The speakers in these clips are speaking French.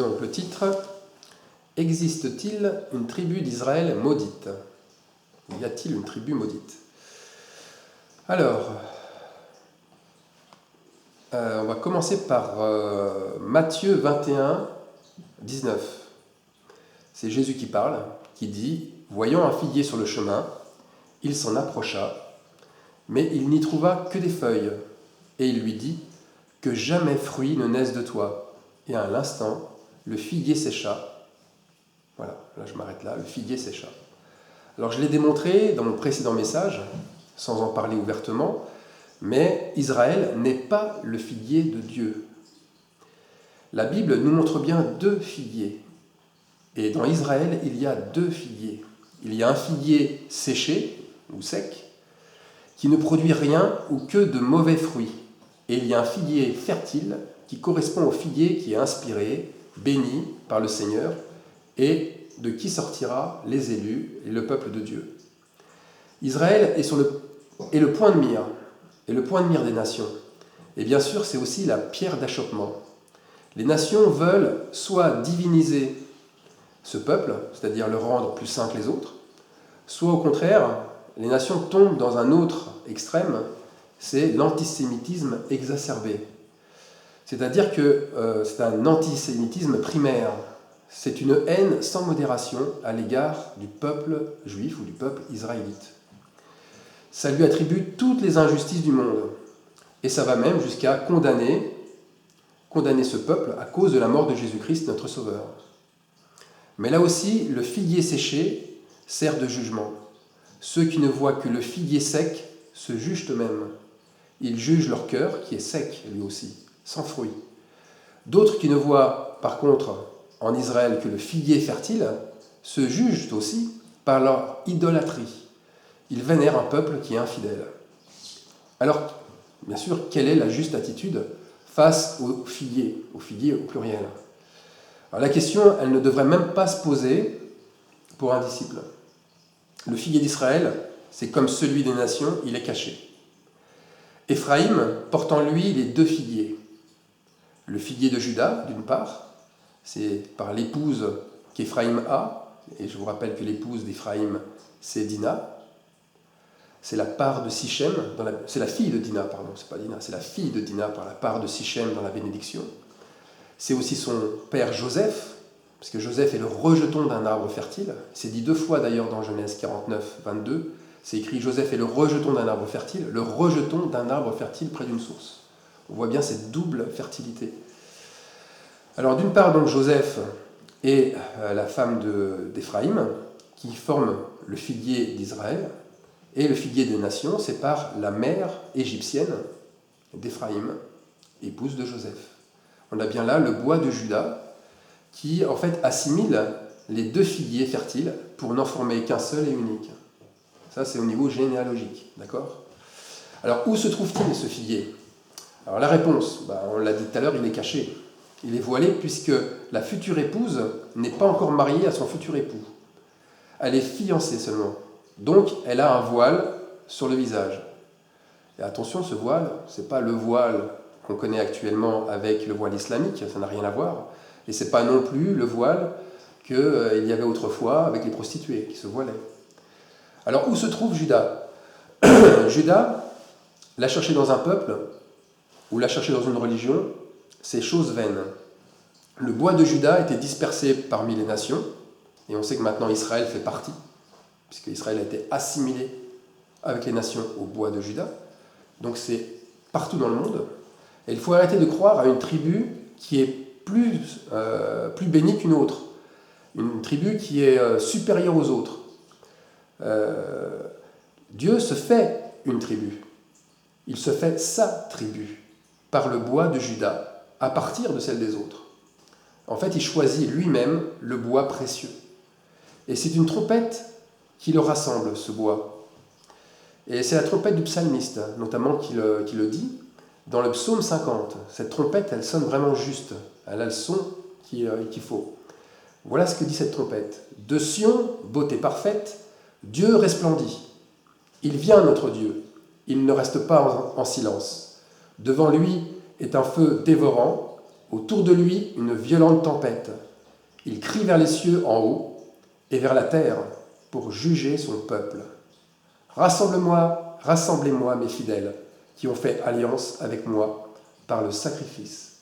Donc le titre, existe-t-il une tribu d'Israël maudite? Y a-t-il une tribu maudite? Alors, on va commencer par Matthieu 21, 19. C'est Jésus qui parle, qui dit « Voyant un figuier sur le chemin, il s'en approcha, mais il n'y trouva que des feuilles, et il lui dit « Que jamais fruit ne naisse de toi. » Et à l'instant, le figuier sécha. Voilà, là je m'arrête là, le figuier sécha. Alors je l'ai démontré dans mon précédent message, sans en parler ouvertement, mais Israël n'est pas le figuier de Dieu. La Bible nous montre bien deux figuiers. Et dans Israël, il y a deux figuiers. Il y a un figuier séché, ou sec, qui ne produit rien ou que de mauvais fruits. Et il y a un figuier fertile qui correspond au figuier qui est inspiré, béni par le Seigneur, et de qui sortira les élus et le peuple de Dieu. Israël est le point de mire, et le point de mire des nations. Et bien sûr, c'est aussi la pierre d'achoppement. Les nations veulent soit diviniser ce peuple, c'est-à-dire le rendre plus saint que les autres, soit au contraire, les nations tombent dans un autre extrême, c'est l'antisémitisme exacerbé. C'est-à-dire que c'est un antisémitisme primaire. C'est une haine sans modération à l'égard du peuple juif ou du peuple israélite. Ça lui attribue toutes les injustices du monde. Et ça va même jusqu'à condamner ce peuple à cause de la mort de Jésus-Christ, notre Sauveur. Mais là aussi, le figuier séché sert de jugement. Ceux qui ne voient que le figuier sec se jugent eux-mêmes. Ils jugent leur cœur, qui est sec lui aussi, sans fruit. D'autres qui ne voient, par contre, en Israël que le figuier fertile, se jugent aussi par leur idolâtrie. Ils vénèrent un peuple qui est infidèle. Alors, bien sûr, quelle est la juste attitude face au figuier au pluriel? Alors, la question, elle ne devrait même pas se poser pour un disciple. Le figuier d'Israël, c'est comme celui des nations, il est caché. Éphraïm porte en lui les deux figuiers. Le figuier de Juda, d'une part, c'est par l'épouse qu'Éphraïm a, et je vous rappelle que l'épouse d'Éphraïm, c'est Dina. C'est la part de Sichem, c'est la fille de Dina, pardon, c'est pas Dina, c'est la fille de Dina par la part de Sichem dans la bénédiction. C'est aussi son père Joseph, parce que Joseph est le rejeton d'un arbre fertile. C'est dit deux fois d'ailleurs dans Genèse 49, 22. C'est écrit « Joseph est le rejeton d'un arbre fertile », le rejeton d'un arbre fertile près d'une source. On voit bien cette double fertilité. Alors d'une part, donc, Joseph est la femme d'Éphraïm, qui forme le figuier d'Israël, et le figuier des nations, c'est par la mère égyptienne d'Éphraïm, épouse de Joseph. On a bien là le bois de Juda, qui en fait assimile les deux figuiers fertiles pour n'en former qu'un seul et unique. Ça, c'est au niveau généalogique, d'accord? Alors, où se trouve-t-il ce figuier? Alors, la réponse, on l'a dit tout à l'heure, il est caché. Il est voilé puisque la future épouse n'est pas encore mariée à son futur époux. Elle est fiancée seulement. Donc, elle a un voile sur le visage. Et attention, ce voile, ce n'est pas le voile qu'on connaît actuellement avec le voile islamique, ça n'a rien à voir. Et ce n'est pas non plus le voile qu'il y avait autrefois avec les prostituées qui se voilaient. Alors, où se trouve Juda? Juda, l'a chercher dans un peuple, ou l'a chercher dans une religion, c'est chose vaine. Le bois de Juda était dispersé parmi les nations, et on sait que maintenant Israël fait partie, puisque Israël a été assimilé avec les nations au bois de Juda. Donc c'est partout dans le monde. Et il faut arrêter de croire à une tribu qui est plus bénie qu'une autre, une tribu qui est supérieure aux autres. Dieu se fait une tribu. Il se fait sa tribu par le bois de Juda à partir de celle des autres. En fait, il choisit lui-même le bois précieux. Et c'est une trompette qui le rassemble, ce bois. Et c'est la trompette du psalmiste, notamment, qui le dit. Dans le psaume 50, cette trompette, elle sonne vraiment juste. Elle a le son qu'il faut. Voilà ce que dit cette trompette. De Sion, beauté parfaite, Dieu resplendit. Il vient, notre Dieu. Il ne reste pas en silence. Devant lui est un feu dévorant. Autour de lui, une violente tempête. Il crie vers les cieux en haut et vers la terre pour juger son peuple. Rassemblez-moi, mes fidèles, qui ont fait alliance avec moi par le sacrifice.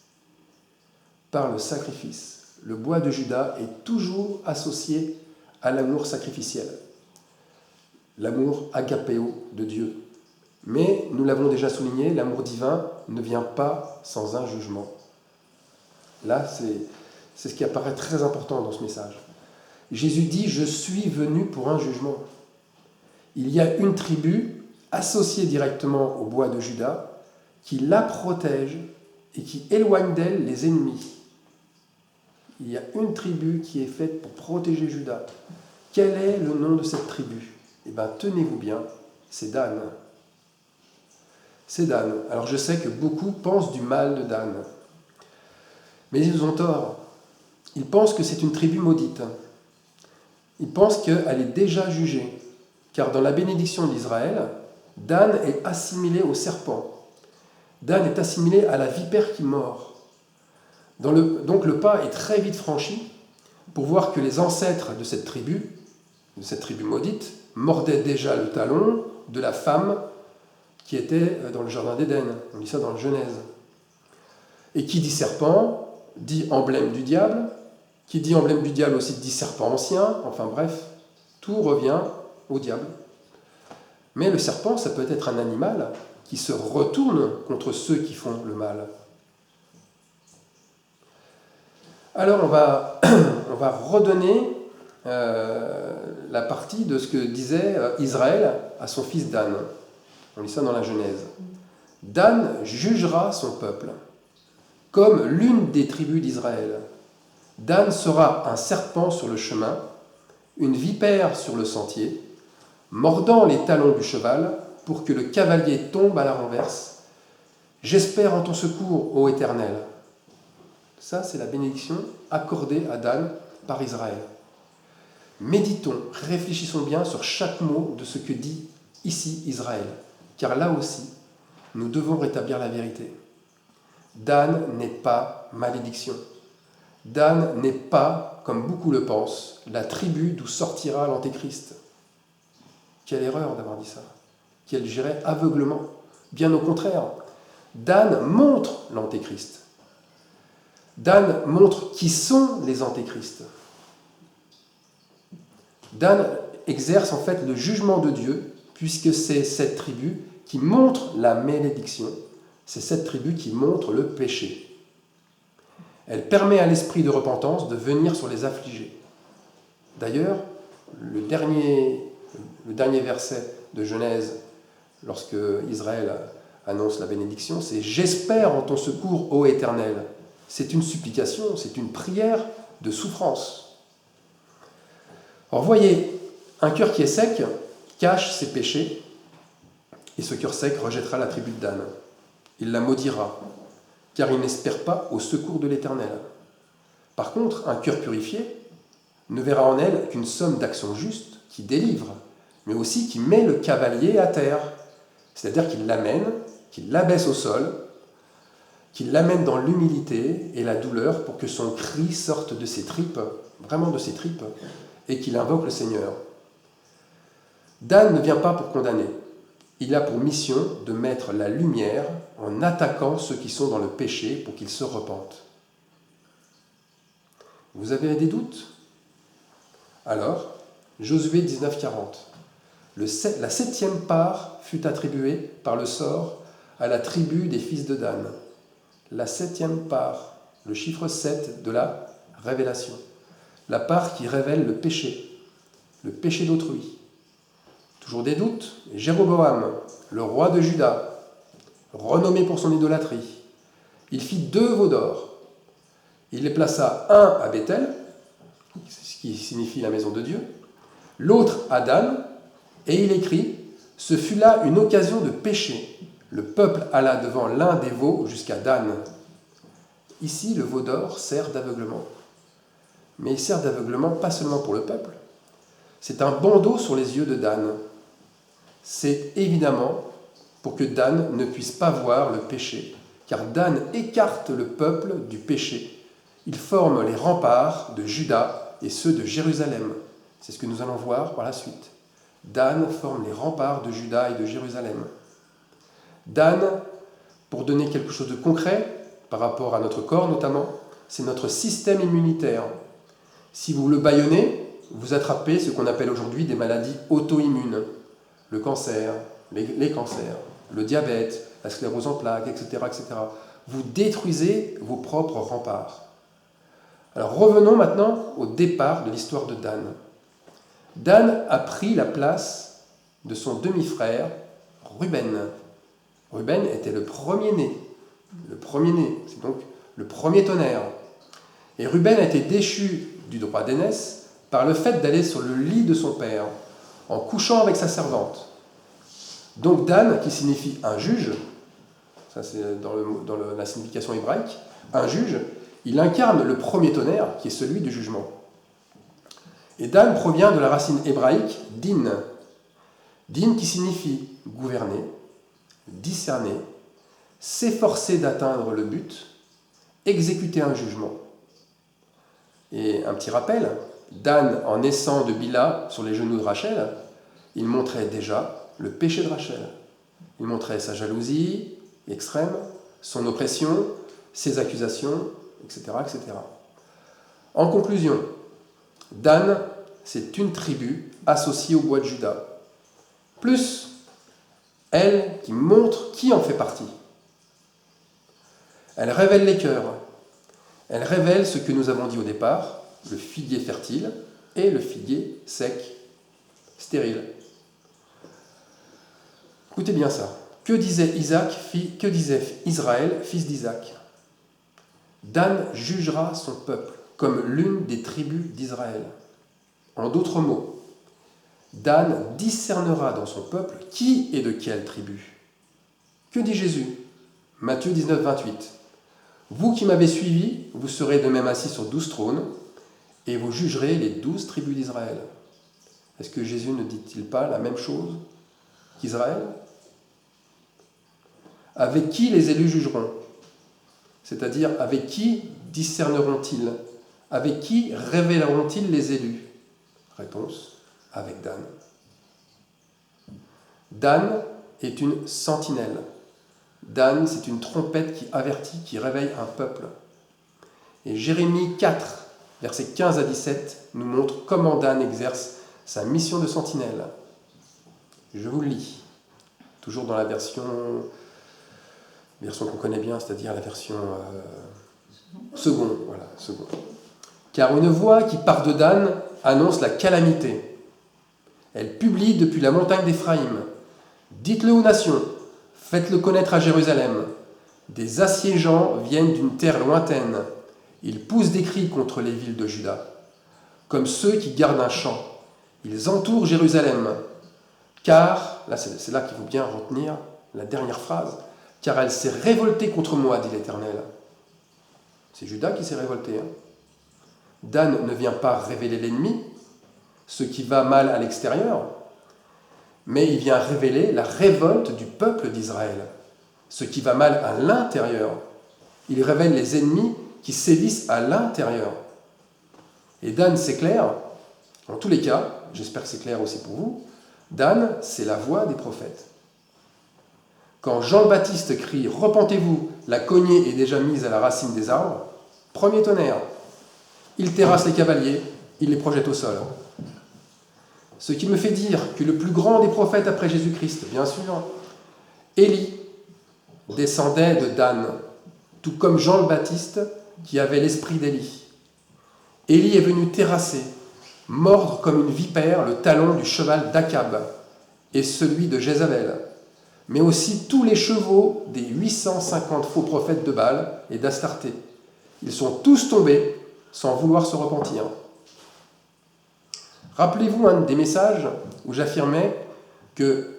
Par le sacrifice. Le bois de Juda est toujours associé à l'amour sacrificiel, l'amour agapéo de Dieu. Mais, nous l'avons déjà souligné, l'amour divin ne vient pas sans un jugement. Là, c'est ce qui apparaît très important dans ce message. Jésus dit « Je suis venu pour un jugement ». Il y a une tribu associée directement au bois de Juda qui la protège et qui éloigne d'elle les ennemis. Il y a une tribu qui est faite pour protéger Juda. Quel est le nom de cette tribu? Eh bien, tenez-vous bien, c'est Dan. C'est Dan. Alors je sais que beaucoup pensent du mal de Dan. Mais ils ont tort. Ils pensent que c'est une tribu maudite. Ils pensent qu'elle est déjà jugée. Car dans la bénédiction d'Israël, Dan est assimilé au serpent. Dan est assimilé à la vipère qui mord. Donc le pas est très vite franchi pour voir que les ancêtres de cette tribu maudite, mordaient déjà le talon de la femme qui était dans le jardin d'Éden. On lit ça dans le Genèse. Et qui dit serpent, dit emblème du diable. Qui dit emblème du diable aussi dit serpent ancien. Enfin bref, tout revient au diable. Mais le serpent, ça peut être un animal qui se retourne contre ceux qui font le mal. Alors on va redonner la partie de ce que disait Israël à son fils Dan. On lit ça dans la Genèse. Dan jugera son peuple comme l'une des tribus d'Israël. Dan sera un serpent sur le chemin, une vipère sur le sentier, mordant les talons du cheval pour que le cavalier tombe à la renverse. J'espère en ton secours, ô Éternel. Ça, c'est la bénédiction accordée à Dan par Israël. Méditons, réfléchissons bien sur chaque mot de ce que dit ici Israël, car là aussi, nous devons rétablir la vérité. Dan n'est pas malédiction. Dan n'est pas, comme beaucoup le pensent, la tribu d'où sortira l'Antéchrist. Quelle erreur d'avoir dit ça. Quel, je dirais, aveuglement. Bien au contraire, Dan montre l'Antéchrist. Dan montre qui sont les antéchrists. Dan exerce en fait le jugement de Dieu, puisque c'est cette tribu qui montre la malédiction, c'est cette tribu qui montre le péché. Elle permet à l'esprit de repentance de venir sur les affligés. D'ailleurs, le dernier verset de Genèse, lorsque Israël annonce la bénédiction, c'est « J'espère en ton secours, ô Éternel ». C'est une supplication, c'est une prière de souffrance. Alors voyez, un cœur qui est sec cache ses péchés, et ce cœur sec rejettera la tribu de Dan. Il la maudira, car il n'espère pas au secours de l'Éternel. Par contre, un cœur purifié ne verra en elle qu'une somme d'actions justes qui délivrent, mais aussi qui met le cavalier à terre, c'est-à-dire qu'il l'amène, qu'il l'abaisse au sol, qu'il l'amène dans l'humilité et la douleur pour que son cri sorte de ses tripes, vraiment de ses tripes, et qu'il invoque le Seigneur. Dan ne vient pas pour condamner. Il a pour mission de mettre la lumière en attaquant ceux qui sont dans le péché pour qu'ils se repentent. Vous avez des doutes? Alors, Josué 19:40. La 7e part fut attribuée par le sort à la tribu des fils de Dan. La 7e part, le chiffre 7 de la révélation. La part qui révèle le péché d'autrui. Toujours des doutes? Jéroboam, le roi de Juda, renommé pour son idolâtrie, il fit 2 veaux d'or. Il les plaça, un à Béthel, ce qui signifie la maison de Dieu, l'autre à Dan, et il écrit « Ce fut là une occasion de péché. Le peuple alla devant l'un des veaux jusqu'à Dan. » Ici, le veau d'or sert d'aveuglement. Mais il sert d'aveuglement pas seulement pour le peuple. C'est un bandeau sur les yeux de Dan. C'est évidemment pour que Dan ne puisse pas voir le péché car Dan écarte le peuple du péché. Il forme les remparts de Juda et ceux de Jérusalem. C'est ce que nous allons voir par la suite. Dan forme les remparts de Juda et de Jérusalem. Dan, pour donner quelque chose de concret par rapport à notre corps notamment, c'est notre système immunitaire. Si vous le bâillonnez, vous attrapez ce qu'on appelle aujourd'hui des maladies auto-immunes. Le cancer, les cancers, le diabète, la sclérose en plaques, etc., etc. Vous détruisez vos propres remparts. Alors revenons maintenant au départ de l'histoire de Dan. Dan a pris la place de son demi-frère, Ruben. Ruben était le premier-né. Le premier-né, c'est donc le premier tonnerre. Et Ruben a été déchu du droit d'aînesse par le fait d'aller sur le lit de son père, en couchant avec sa servante. Donc Dan, qui signifie un juge, ça c'est dans la signification hébraïque, un juge, il incarne le premier tonnerre, qui est celui du jugement. Et Dan provient de la racine hébraïque din. Din qui signifie gouverner, discerner, s'efforcer d'atteindre le but, exécuter un jugement. Et un petit rappel, Dan, en naissant de Bila sur les genoux de Rachel, il montrait déjà le péché de Rachel. Il montrait sa jalousie extrême, son oppression, ses accusations, etc., etc. En conclusion, Dan, c'est une tribu associée au bois de Juda. Plus elle qui montre qui en fait partie. Elle révèle les cœurs. Elle révèle ce que nous avons dit au départ, le figuier fertile et le figuier sec, stérile. Écoutez bien ça. Que disait Israël, fils d'Isaac? Dan jugera son peuple comme l'une des tribus d'Israël. En d'autres mots, Dan discernera dans son peuple qui est de quelle tribu. Que dit Jésus? Matthieu 19, 28. Vous qui m'avez suivi, vous serez de même assis sur 12 trônes, et vous jugerez les 12 tribus d'Israël. Est-ce que Jésus ne dit-il pas la même chose qu'Israël? Avec qui les élus jugeront? C'est-à-dire, avec qui discerneront-ils? Avec qui révéleront-ils les élus? Réponse, avec Dan. Dan est une sentinelle. Dan, c'est une trompette qui avertit, qui réveille un peuple. Et Jérémie 4, versets 15 à 17, nous montre comment Dan exerce sa mission de sentinelle. Je vous le lis, toujours dans la version qu'on connaît bien, c'est-à-dire la version seconde. Voilà, seconde. Car une voix qui part de Dan annonce la calamité. Elle publie depuis la montagne d'Éphraïm. Dites-le aux nations, faites-le connaître à Jérusalem. Des assiégeants viennent d'une terre lointaine. Ils poussent des cris contre les villes de Juda. Comme ceux qui gardent un champ. Ils entourent Jérusalem. Car, là c'est là qu'il faut bien retenir la dernière phrase, car elle s'est révoltée contre moi, dit l'Éternel. C'est Juda qui s'est révolté. Dan ne vient pas révéler l'ennemi, ce qui va mal à l'extérieur, mais il vient révéler la révolte du peuple d'Israël, ce qui va mal à l'intérieur. Il révèle les ennemis qui sévissent à l'intérieur. Et Dan, c'est clair, en tous les cas, j'espère que c'est clair aussi pour vous, Dan, c'est la voix des prophètes. Quand Jean-Baptiste crie « Repentez-vous, la cognée est déjà mise à la racine des arbres », premier tonnerre, il terrasse les cavaliers, il les projette au sol. Ce qui me fait dire que le plus grand des prophètes après Jésus-Christ, bien sûr, Élie, descendait de Dan, tout comme Jean-Baptiste qui avait l'esprit d'Élie. Élie est venu terrasser, mordre comme une vipère le talon du cheval d'Akab et celui de Jézabel, mais aussi tous les chevaux des 850 faux prophètes de Baal et d'Astarté. Ils sont tous tombés sans vouloir se repentir. Rappelez-vous un des messages où j'affirmais que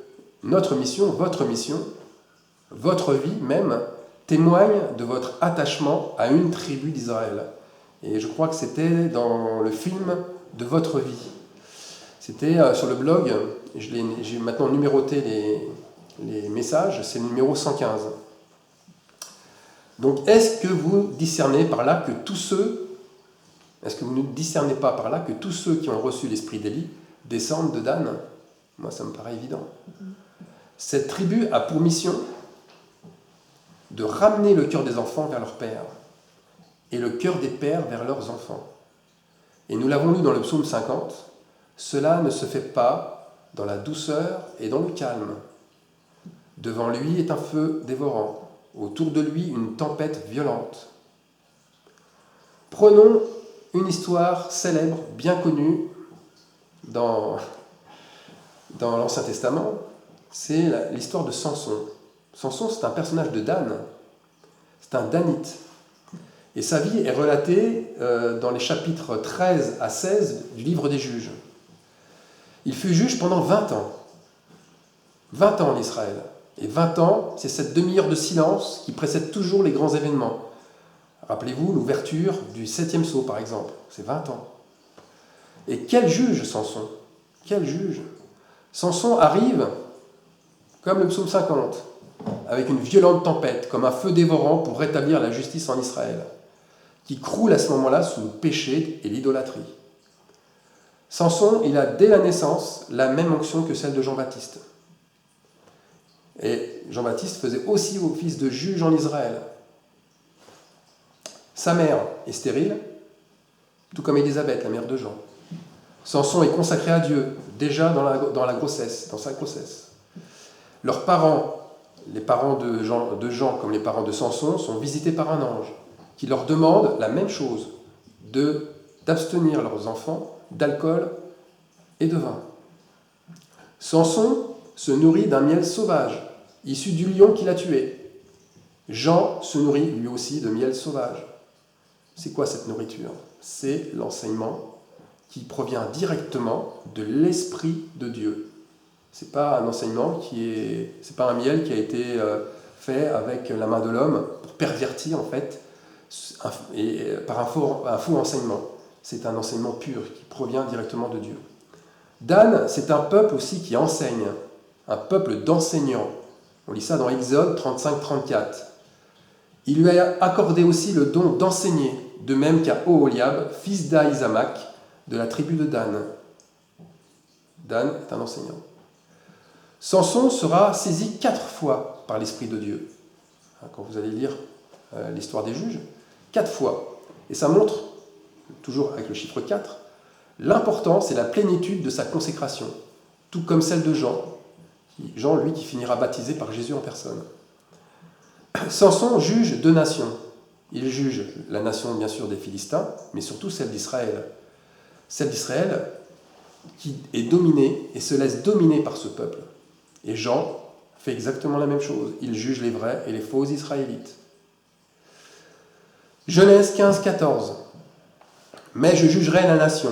notre mission, votre vie même, témoigne de votre attachement à une tribu d'Israël. Et je crois que c'était dans le film de votre vie. C'était sur le blog, j'ai maintenant numéroté les messages, c'est le numéro 115. Donc, est-ce que vous discernez par là que tous ceux, est-ce que vous ne discernez pas par là que tous ceux qui ont reçu l'esprit d'Élie descendent de Dan? Moi, ça me paraît évident. Cette tribu a pour mission de ramener le cœur des enfants vers leur père et le cœur des pères vers leurs enfants. Et nous l'avons lu dans le psaume 50, cela ne se fait pas dans la douceur et dans le calme. Devant lui est un feu dévorant, autour de lui une tempête violente. Prenons une histoire célèbre, bien connue dans l'Ancien Testament, c'est l'histoire de Samson. Samson, c'est un personnage de Dan, c'est un Danite. Et sa vie est relatée dans les chapitres 13 à 16 du livre des Juges. Il fut juge pendant 20 ans. 20 ans en Israël. Et 20 ans, c'est cette demi-heure de silence qui précède toujours les grands événements. Rappelez-vous l'ouverture du 7e sceau, par exemple. C'est 20 ans. Et quel juge, Samson? Quel juge? Samson arrive, comme le psaume 50, avec une violente tempête, comme un feu dévorant pour rétablir la justice en Israël, qui croule à ce moment-là sous le péché et l'idolâtrie. Samson, il a dès la naissance la même onction que celle de Jean-Baptiste. Et Jean-Baptiste faisait aussi office de juge en Israël. Sa mère est stérile, tout comme Élisabeth, la mère de Jean. Samson est consacré à Dieu, déjà dans la grossesse, dans sa grossesse. Leurs parents, les parents de Jean comme les parents de Samson, sont visités par un ange qui leur demande la même chose, d'abstenir leurs enfants d'alcool et de vin. Samson se nourrit d'un miel sauvage, issu du lion qu'il a tué. Jean se nourrit lui aussi de miel sauvage. C'est quoi cette nourriture? C'est l'enseignement qui provient directement de l'Esprit de Dieu. C'est pas un enseignement c'est pas un miel qui a été fait avec la main de l'homme pour pervertir en fait par un faux enseignement. C'est un enseignement pur qui provient directement de Dieu. Dan, c'est un peuple aussi qui enseigne, un peuple d'enseignants. On lit ça dans Exode 35-34. Il lui a accordé aussi le don d'enseigner, de même qu'à Oholiab, fils d'Ahisamach, de la tribu de Dan. Dan est un enseignant. Samson sera saisi 4 fois par l'Esprit de Dieu. Quand vous allez lire l'histoire des juges, 4 fois. Et ça montre, toujours avec le chiffre 4, l'importance et la plénitude de sa consécration, tout comme celle de Jean. Jean, lui, qui finira baptisé par Jésus en personne. Samson juge 2 nations. Il juge la nation, bien sûr, des Philistins, mais surtout celle d'Israël. Celle d'Israël qui est dominée et se laisse dominer par ce peuple. Et Jean fait exactement la même chose. Il juge les vrais et les faux Israélites. Genèse 15-14. Mais je jugerai la nation.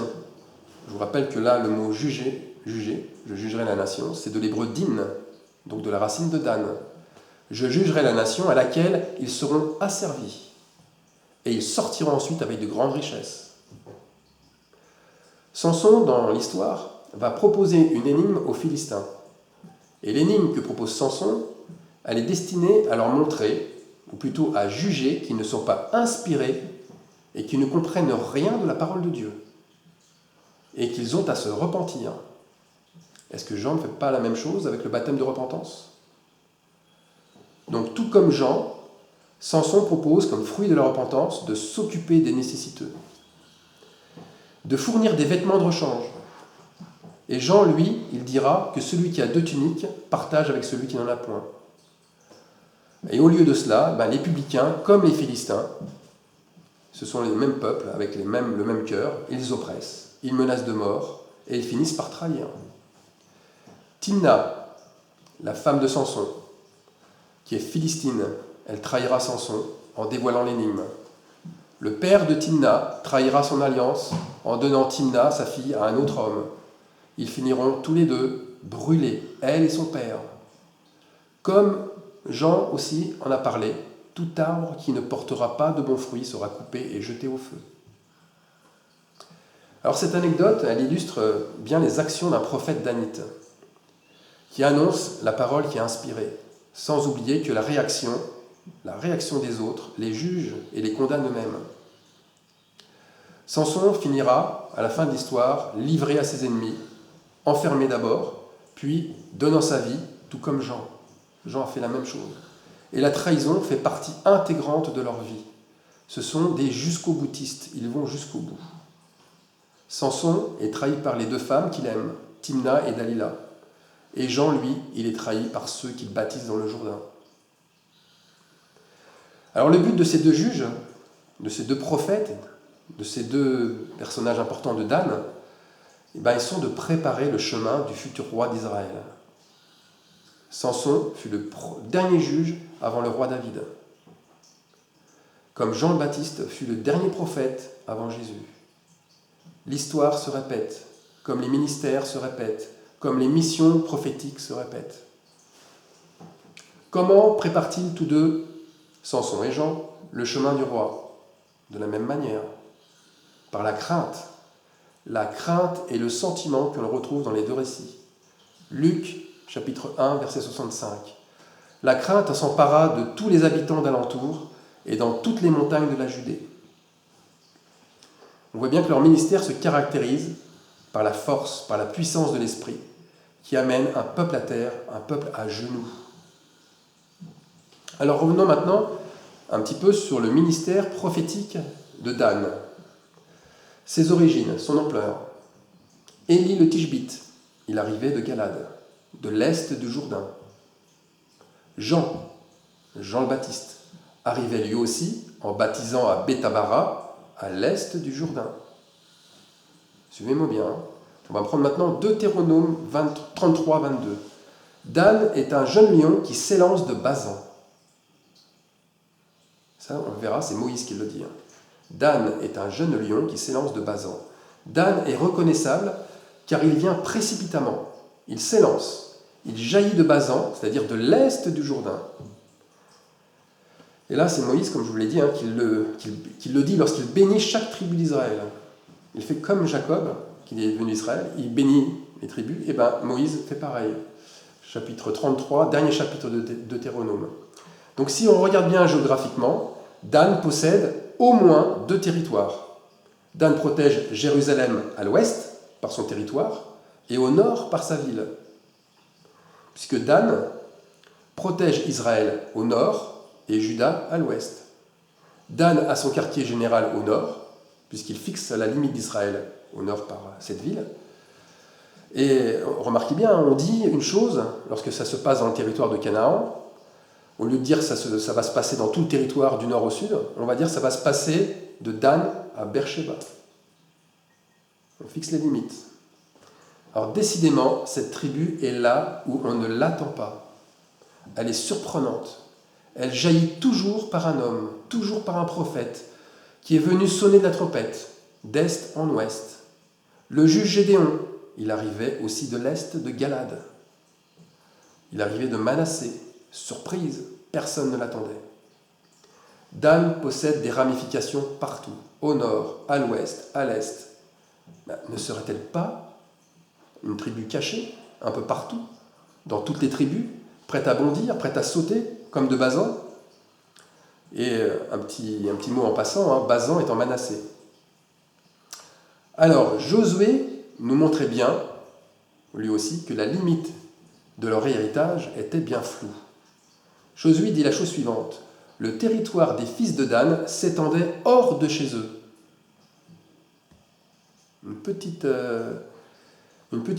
Je vous rappelle que là, le mot juger, je jugerai la nation, c'est de l'hébreu din, donc de la racine de Dan. Je jugerai la nation à laquelle ils seront asservis. Et ils sortiront ensuite avec de grandes richesses. Samson, dans l'histoire, va proposer une énigme aux Philistins. Et l'énigme que propose Samson, elle est destinée à leur montrer, ou plutôt à juger, qu'ils ne sont pas inspirés et qu'ils ne comprennent rien de la parole de Dieu. Et qu'ils ont à se repentir. Est-ce que Jean ne fait pas la même chose avec le baptême de repentance? Donc, tout comme Jean, Samson propose, comme fruit de la repentance, de s'occuper des nécessiteux, de fournir des vêtements de rechange. Et Jean, lui, il dira que celui qui a 2 tuniques partage avec celui qui n'en a point. Et au lieu de cela, les publicains, comme les Philistins, ce sont les mêmes peuples, avec le même cœur, ils oppressent, ils menacent de mort, et ils finissent par trahir. Timna, la femme de Samson, qui est philistine, elle trahira Samson en dévoilant l'énigme. Le père de Timna trahira son alliance en donnant Timna, sa fille, à un autre homme. Ils finiront tous les deux brûlés, elle et son père. Comme Jean aussi en a parlé, tout arbre qui ne portera pas de bons fruits sera coupé et jeté au feu. Alors cette anecdote, elle illustre bien les actions d'un prophète danite, qui annonce la parole qui est inspirée, sans oublier que la réaction la réaction des autres, les juge et les condamne eux-mêmes. Samson finira, à la fin de l'histoire, livré à ses ennemis, enfermé d'abord, puis donnant sa vie, tout comme Jean. Jean a fait la même chose. Et la trahison fait partie intégrante de leur vie. Ce sont des jusqu'au-boutistes, ils vont jusqu'au bout. Samson est trahi par les deux femmes qu'il aime, Timna et Dalila. Et Jean, lui, il est trahi par ceux qu'il baptise dans le Jourdain. Alors le but de ces deux juges, de ces deux prophètes, de ces deux personnages importants de Dan, ils sont de préparer le chemin du futur roi d'Israël. Samson fut le dernier juge avant le roi David. Comme Jean le Baptiste fut le dernier prophète avant Jésus. L'histoire se répète, comme les ministères se répètent, comme les missions prophétiques se répètent. Comment préparent-ils tous deux, Samson et Jean, le chemin du roi? De la même manière, par la crainte. La crainte est le sentiment que l'on retrouve dans les deux récits. Luc, chapitre 1, verset 65. La crainte s'empara de tous les habitants d'alentour et dans toutes les montagnes de la Judée. On voit bien que leur ministère se caractérise par la force, par la puissance de l'esprit, qui amène un peuple à terre, un peuple à genoux. Alors revenons maintenant un petit peu sur le ministère prophétique de Dan. Ses origines, son ampleur. Élie le Tishbite, il arrivait de Galade, de l'est du Jourdain. Jean le Baptiste, arrivait lui aussi en baptisant à Bethabara, à l'est du Jourdain. Suivez-moi bien. On va prendre maintenant Deutéronome 33-22. Dan est un jeune lion qui s'élance de Basan. Ça, on le verra, c'est Moïse qui le dit. Dan est un jeune lion qui s'élance de Basan. Dan est reconnaissable car il vient précipitamment. Il s'élance. Il jaillit de Basan, c'est-à-dire de l'est du Jourdain. Et là, c'est Moïse, comme je vous l'ai dit, qui le dit lorsqu'il bénit chaque tribu d'Israël. Il fait comme Jacob, qui est venu d'Israël, il bénit les tribus, et Moïse fait pareil. Chapitre 33, dernier chapitre de Deutéronome. Donc si on regarde bien géographiquement, Dan possède au moins 2 territoires. Dan protège Jérusalem à l'ouest, par son territoire, et au nord, par sa ville. Puisque Dan protège Israël au nord et Juda à l'ouest. Dan a son quartier général au nord, puisqu'il fixe la limite d'Israël au nord par cette ville. Et remarquez bien, on dit une chose, lorsque ça se passe dans le territoire de Canaan, au lieu de dire ça va se passer dans tout le territoire du nord au sud, on va dire ça va se passer de Dan à Beersheba. On fixe les limites. Alors décidément, cette tribu est là où on ne l'attend pas. Elle est surprenante. Elle jaillit toujours par un homme, toujours par un prophète, qui est venu sonner de la trompette, d'est en ouest. Le juge Gédéon, il arrivait aussi de l'est de Galade. Il arrivait de Manassé. Surprise, personne ne l'attendait. Dan possède des ramifications partout, au nord, à l'ouest, à l'est. Ne serait-elle pas une tribu cachée, un peu partout, dans toutes les tribus, prête à bondir, prête à sauter, comme de Basan? Et un petit mot en passant, Basan est en Manassé. Alors, Josué nous montrait bien, lui aussi, que la limite de leur héritage était bien floue. Josué dit la chose suivante: le territoire des fils de Dan s'étendait hors de chez eux. Une petite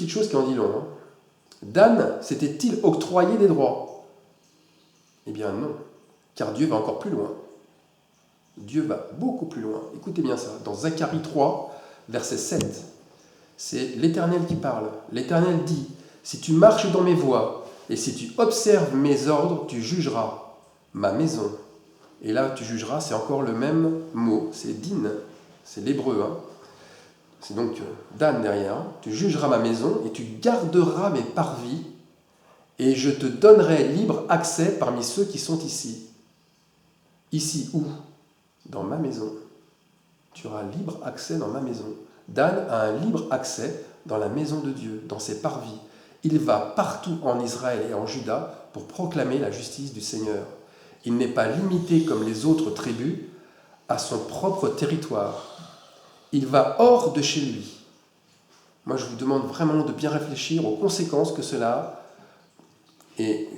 chose qui en dit long. Dan s'était-il octroyé des droits? Eh bien non, car Dieu va encore plus loin. Dieu va beaucoup plus loin. Écoutez bien ça, dans Zacharie 3, verset 7, c'est l'Éternel qui parle. L'Éternel dit: si tu marches dans mes voies, et si tu observes mes ordres, tu jugeras ma maison. Et là, tu jugeras, c'est encore le même mot, c'est din, c'est l'hébreu. C'est donc Dan derrière. Tu jugeras ma maison et tu garderas mes parvis, et je te donnerai libre accès parmi ceux qui sont ici. Ici où? Dans ma maison. Tu auras libre accès dans ma maison. Dan a un libre accès dans la maison de Dieu, dans ses parvis. Il va partout en Israël et en Juda pour proclamer la justice du Seigneur. Il n'est pas limité comme les autres tribus à son propre territoire. Il va hors de chez lui. Moi, je vous demande vraiment de bien réfléchir aux conséquences que cela a et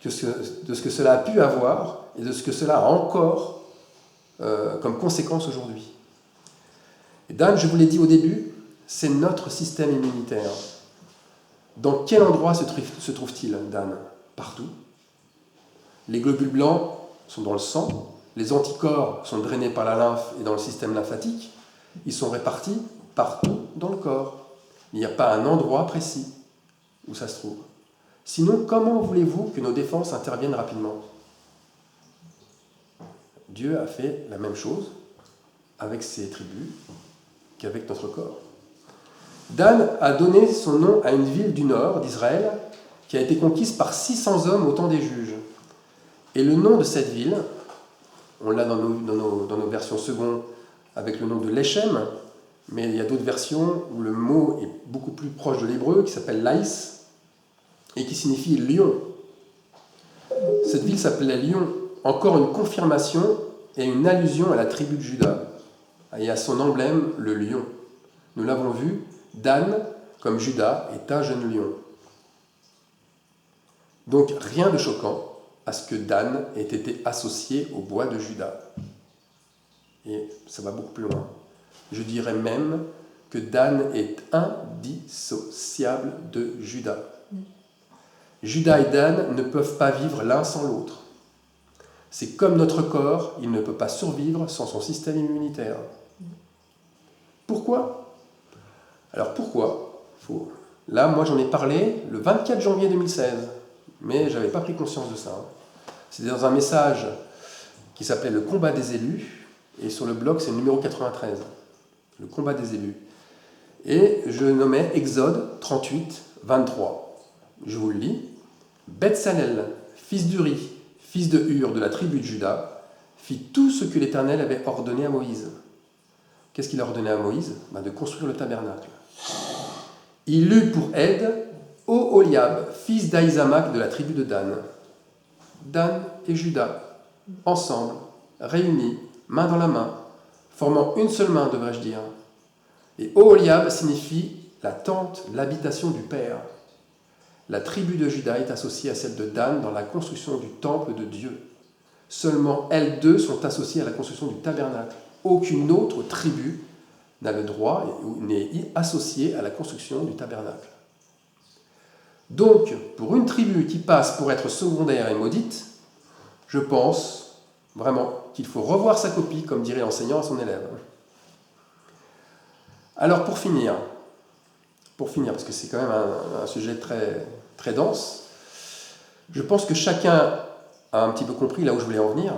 de ce que cela a pu avoir et de ce que cela a encore comme conséquence aujourd'hui. Et Dan, je vous l'ai dit au début, c'est notre système immunitaire. Dans quel endroit se trouve-t-il, Dan? Partout. Les globules blancs sont dans le sang, les anticorps sont drainés par la lymphe et dans le système lymphatique, ils sont répartis partout dans le corps. Il n'y a pas un endroit précis où ça se trouve. Sinon, comment voulez-vous que nos défenses interviennent rapidement? Dieu a fait la même chose avec ses tribus qu'avec notre corps. Dan a donné son nom à une ville du nord d'Israël qui a été conquise par 600 hommes au temps des juges. Et le nom de cette ville, on l'a dans nos versions secondes avec le nom de Lechem, mais il y a d'autres versions où le mot est beaucoup plus proche de l'hébreu, qui s'appelle Laïs, et qui signifie lion. Cette ville s'appelait Lion, encore une confirmation et une allusion à la tribu de Juda, et à son emblème, le lion. Nous l'avons vu, Dan, comme Juda, est un jeune lion. Donc rien de choquant à ce que Dan ait été associé au bois de Juda. Et ça va beaucoup plus loin. Je dirais même que Dan est indissociable de Juda. Juda et Dan ne peuvent pas vivre l'un sans l'autre. C'est comme notre corps, il ne peut pas survivre sans son système immunitaire. Pourquoi? Alors pourquoi? Là, moi j'en ai parlé le 24 janvier 2016, mais je n'avais pas pris conscience de ça. C'était dans un message qui s'appelait « Le combat des élus », et sur le blog c'est le numéro 93, « Le combat des élus ». Et je nommais Exode 38, 23. Je vous le lis. « Bethsalel, fils d'Uri, fils de Hur de la tribu de Juda, fit tout ce que l'Éternel avait ordonné à Moïse. » Qu'est-ce qu'il a ordonné à Moïse? De construire le tabernacle. Il eut pour aide Oholiab, fils d'Ahisamach de la tribu de Dan. Dan et Juda, ensemble, réunis, main dans la main, formant une seule main, devrais-je dire. Et Oholiab signifie la tente, l'habitation du Père. La tribu de Juda est associée à celle de Dan dans la construction du temple de Dieu. Seulement elles deux sont associées à la construction du tabernacle. Aucune autre tribu n'a le droit ou n'est associée à la construction du tabernacle. Donc, pour une tribu qui passe pour être secondaire et maudite, je pense vraiment qu'il faut revoir sa copie, comme dirait l'enseignant à son élève. Alors pour finir, parce que c'est quand même un sujet très, très dense, je pense que chacun a un petit peu compris là où je voulais en venir.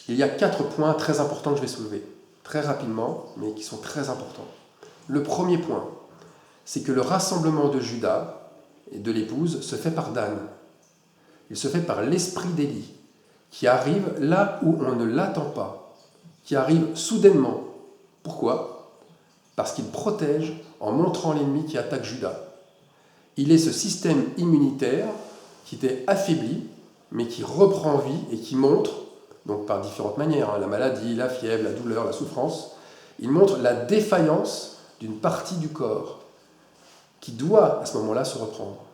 Il y a 4 points très importants que je vais soulever, très rapidement, mais qui sont très importants. Le premier point, c'est que le rassemblement de Juda et de l'épouse se fait par Dan. Il se fait par l'esprit d'Élie, qui arrive là où on ne l'attend pas, qui arrive soudainement. Pourquoi? Parce qu'il protège en montrant l'ennemi qui attaque Juda. Il est ce système immunitaire qui était affaibli, mais qui reprend vie et qui montre, donc par différentes manières, la maladie, la fièvre, la douleur, la souffrance, il montre la défaillance d'une partie du corps qui doit à ce moment-là se reprendre.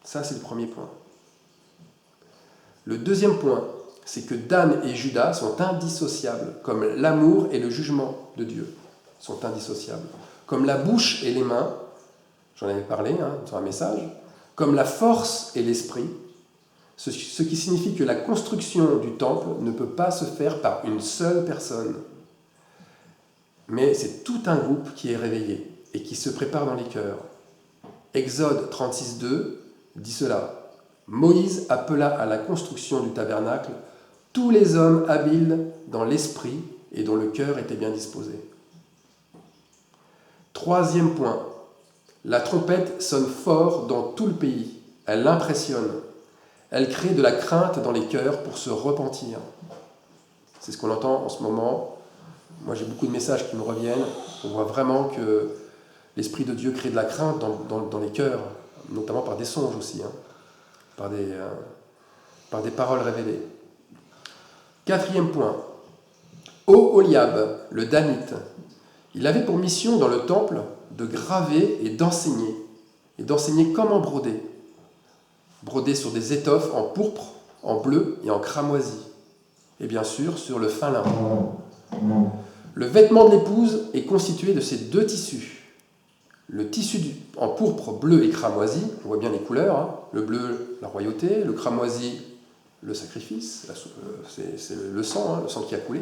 Ça, c'est le premier point. Le deuxième point, c'est que Dan et Juda sont indissociables, comme l'amour et le jugement de Dieu sont indissociables, comme la bouche et les mains, j'en avais parlé dans un message, comme la force et l'esprit, ce qui signifie que la construction du temple ne peut pas se faire par une seule personne. Mais c'est tout un groupe qui est réveillé et qui se prépare dans les cœurs. Exode 36.2 dit cela. Moïse appela à la construction du tabernacle tous les hommes habiles dans l'esprit et dont le cœur était bien disposé. Troisième point, la trompette sonne fort dans tout le pays. Elle impressionne. Elle crée de la crainte dans les cœurs pour se repentir. C'est ce qu'on entend en ce moment. Moi, j'ai beaucoup de messages qui me reviennent. On voit vraiment que l'Esprit de Dieu crée de la crainte dans les cœurs, notamment par des songes aussi, par des paroles révélées. Quatrième point. Oholiab, le Danite. Il avait pour mission dans le temple de graver et d'enseigner comment broder. Broder sur des étoffes en pourpre, en bleu et en cramoisi. Et bien sûr sur le fin lin. Le vêtement de l'épouse est constitué de ces deux tissus. Le tissu en pourpre, bleu et cramoisi, on voit bien les couleurs, hein. Le bleu, la royauté, le cramoisi, le sacrifice, c'est le sang, hein, le sang qui a coulé.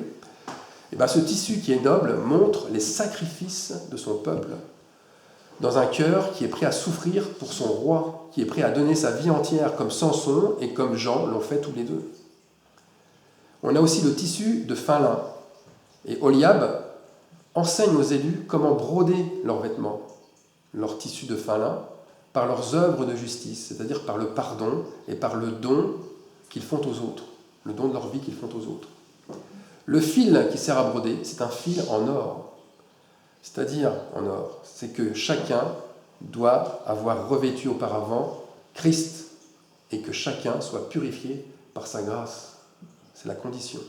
Et bien ce tissu qui est noble montre les sacrifices de son peuple dans un cœur qui est prêt à souffrir pour son roi, qui est prêt à donner sa vie entière comme Samson et comme Jean l'ont fait tous les deux. On a aussi le tissu de fin lin. Et Oholiab enseigne aux élus comment broder leurs vêtements, leur tissu de fin lin, par leurs œuvres de justice, c'est-à-dire par le pardon et par le don qu'ils font aux autres, le don de leur vie qu'ils font aux autres. Le fil qui sert à broder, c'est un fil en or. C'est-à-dire en or, c'est que chacun doit avoir revêtu auparavant Christ et que chacun soit purifié par sa grâce. C'est la condition.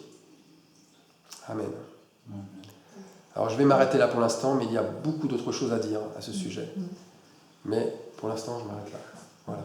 Amen. Alors je vais m'arrêter là pour l'instant, mais il y a beaucoup d'autres choses à dire à ce sujet. Mais pour l'instant, je m'arrête là. Voilà.